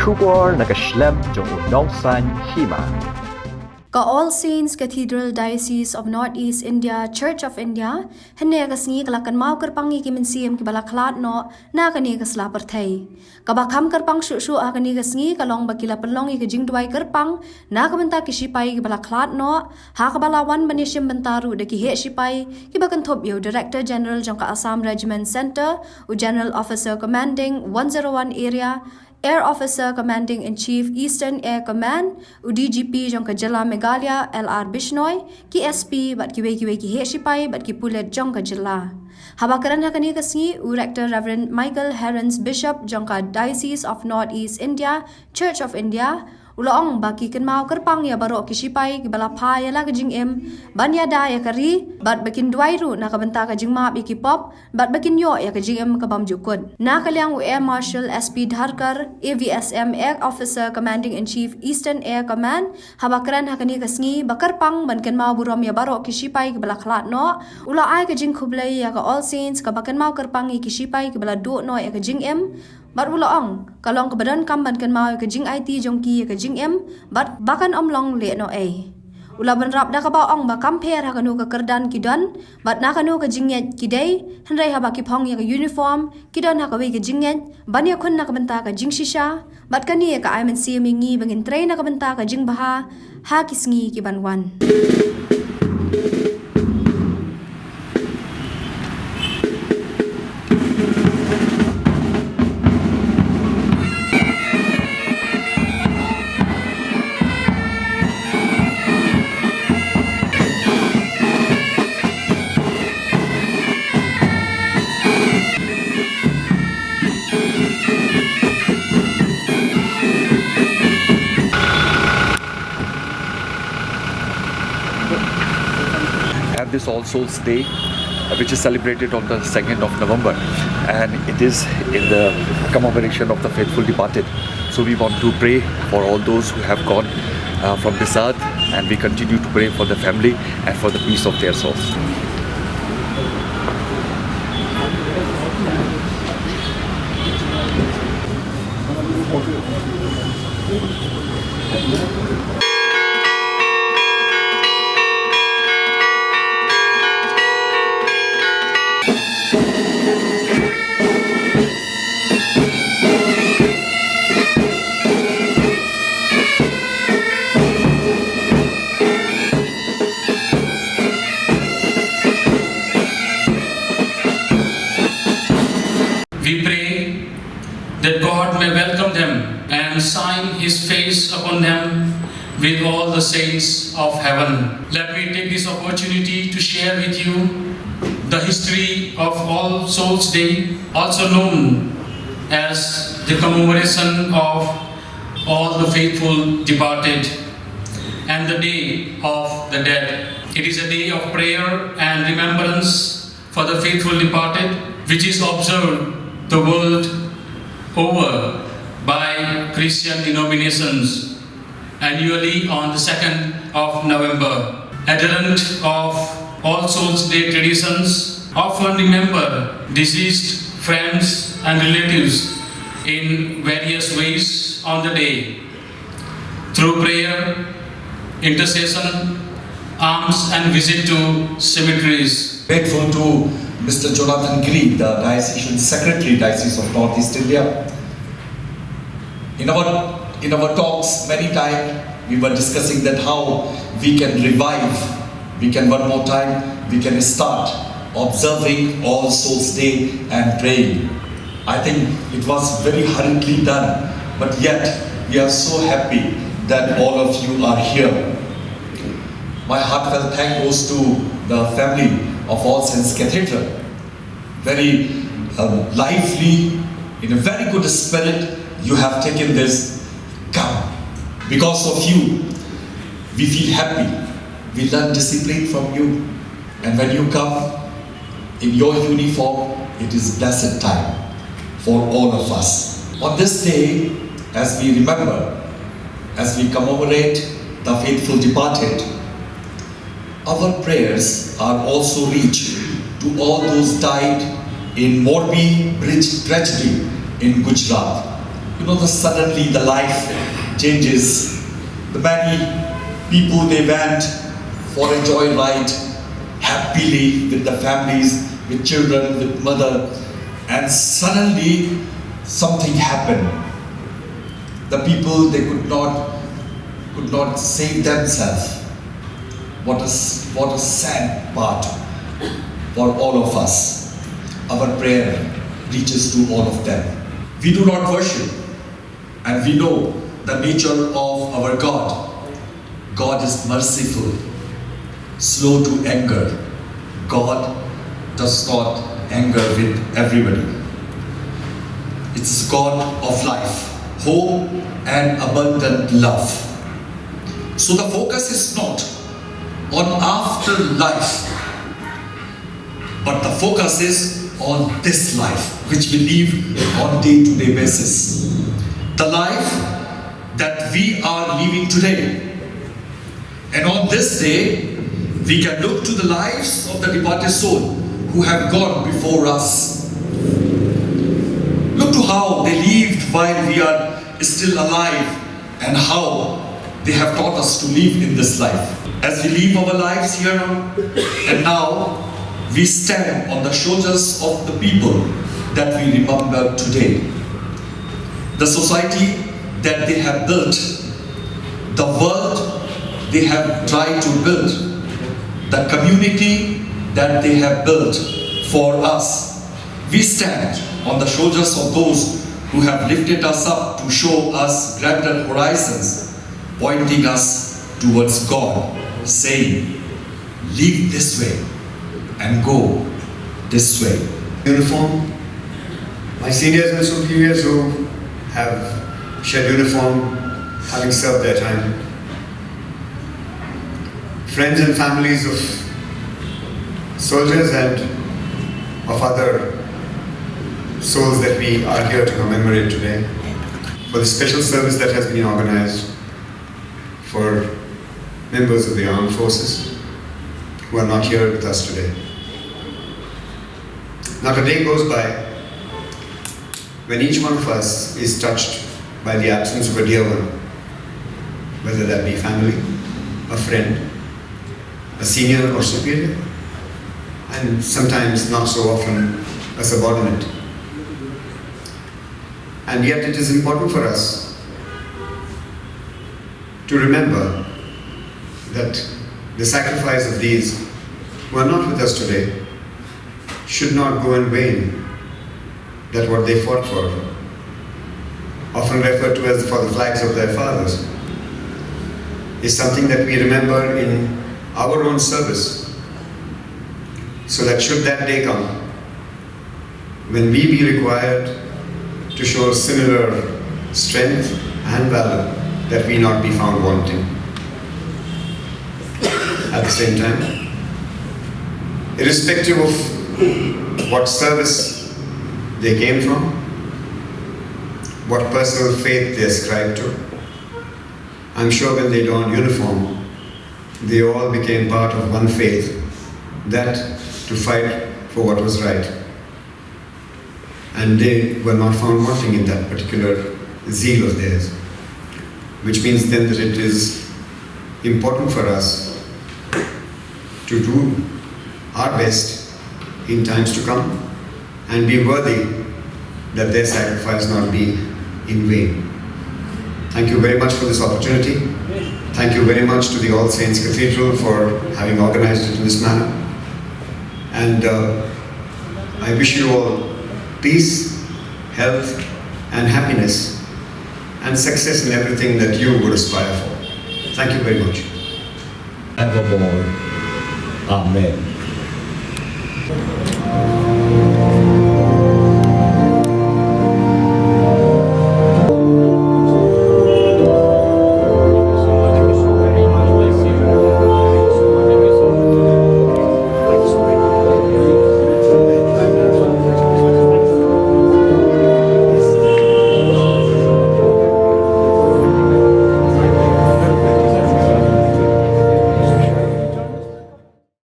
Shubor nakaslem jong unongsan Hima. All Saints Cathedral Diocese of Northeast India Church of India henne kasngi kalakan mau kerpangi ki mensiam ki balaklat no na kani kasla perthai kabakam kerpang shu akani kasngi kalong bakila pelong ki jingdwai kerpang na kabenta ki sipai ki balaklat no ha kabalawan banishim bentaru de ki he sipai ki bakan thop yo Director General jongka Assam Regiment Center u General Officer Commanding 101 Area Air Officer Commanding in Chief Eastern Air Command UDGP jong ka Jilla Meghalaya LR Bishnoi ki SP bat ki weki he sipai bat ki pulet jong ka Jilla habakaran hakani kasngi Rector Reverend Michael Herons Bishop jong ka Diocese of Northeast India Church of India Ulaong baki kan mau kerpang ya baro ki sipai ki bala pha ya la ka jing em ban ya da ya kari bat bakin duai ru na ka benta ka jing ma bi ki pop bat bakin yo ya ka jing em ka bam jukun na kalyang Air Marshal SP Dharkar AVSM Air Officer Commanding in Chief Eastern Air Command habakaran hakani kasngi bakar pang ban kan mau burom ya baro ki sipai ki bala khlat no ula ai ka jing khublai ya ka All Saints ka bakan mau kerpang ki sipai ki bala do no ya ka jing em bat ulaong kalong ka badan kam ban kan mau ka jing IT jong ki ka jing em bat bakan omlong le no ai ula ban rap da ka ba ong ba kam Pher ha kanu ka kerdan kidan bat na kanu ka Jingngeit kidai Hynrei ha ba ki phong ya ka uniform kidan ha ka we ka Jingngeit ban ya khun na ka benta ka Jingshisha bat kani ka ai man si mingi bangin train na ka benta ka jingbaha ha kisngi ki banwan have this All Souls Day, which is celebrated on the 2nd of November, and it is in the commemoration of the faithful departed. So we want to pray for all those who have gone from this earth, and we continue to pray for the family and for the peace of their souls. We pray that God may welcome them and shine His face upon them with all the saints of heaven. Let me take this opportunity to share with you the history of All Souls Day, also known as the commemoration of all the faithful departed and the Day of the Dead. It is a day of prayer and remembrance for the faithful departed, which is observed the world over by Christian denominations annually on the 2nd of November. Adherent of All Souls Day traditions often remember deceased friends and relatives in various ways on the day through prayer, intercession, alms and visit to cemeteries. Grateful to Mr. Jonathan Giri, the Diocesan Secretary, Diocese of Northeast India. In our talks, many times we were discussing that how we can revive, we can start observing All Souls Day and praying. I think it was very hurriedly done, but yet we are so happy that all of you are here. My heartfelt thanks goes to the family of All Saints Cathedral. Very lively, in a very good spirit, you have taken this. Come. Because of you, we feel happy. We learn discipline from you. And when you come in your uniform, it is blessed time for all of us. On this day, as we remember, as we commemorate the faithful departed, our prayers are also reached to all those died in Morbi Bridge tragedy in Gujarat. suddenly the life changes. The many people, they went for a joyride happily with the families, with children, with mother, and suddenly something happened. The people, they could not save themselves. What a sad part for all of us. Our prayer reaches to all of them. We do not worship, and we know the nature of our God. God is merciful, slow to anger. God does not anger with everybody. It's God of life, hope and abundant love. So the focus is not on afterlife, but the focus is on this life, which we live on day-to-day basis. The life that we are living today. And on this day, we can look to the lives of the departed soul who have gone before us. Look to how they lived while we are still alive and how they have taught us to live in this life. As we live our lives here and now, we stand on the shoulders of the people that we remember today. The society that they have built, the world they have tried to build, the community that they have built for us. We stand on the shoulders of those who have lifted us up to show us grander horizons, pointing us towards God, saying, live this way and go this way. Uniform. My seniors and superiors who have shed uniform, having served their time. Friends and families of soldiers and of other souls that we are here to commemorate today. For the special service that has been organized for members of the armed forces who are not here with us today. Not a day goes by when each one of us is touched by the absence of a dear one, whether that be family, a friend, a senior or superior, and sometimes not so often a subordinate. And yet it is important for us to remember that the sacrifice of these who are not with us today should not go in vain, that what they fought for, often referred to as for the flags of their fathers, is something that we remember in our own service, so that should that day come, when we be required to show similar strength and valor, that we not be found wanting. At the same time, irrespective of what service they came from, what personal faith they ascribed to, I'm sure when they donned uniform, they all became part of one faith, that to fight for what was right. And they were not found wanting in that particular zeal of theirs. Which means then that it is important for us to do our best in times to come and be worthy that their sacrifice not be in vain. Thank you very much for this opportunity. Thank you very much to the All Saints Cathedral for having organized it in this manner. And I wish you all peace, health, and happiness, and success in everything that you would aspire for. Thank you very much. Evermore. Amen.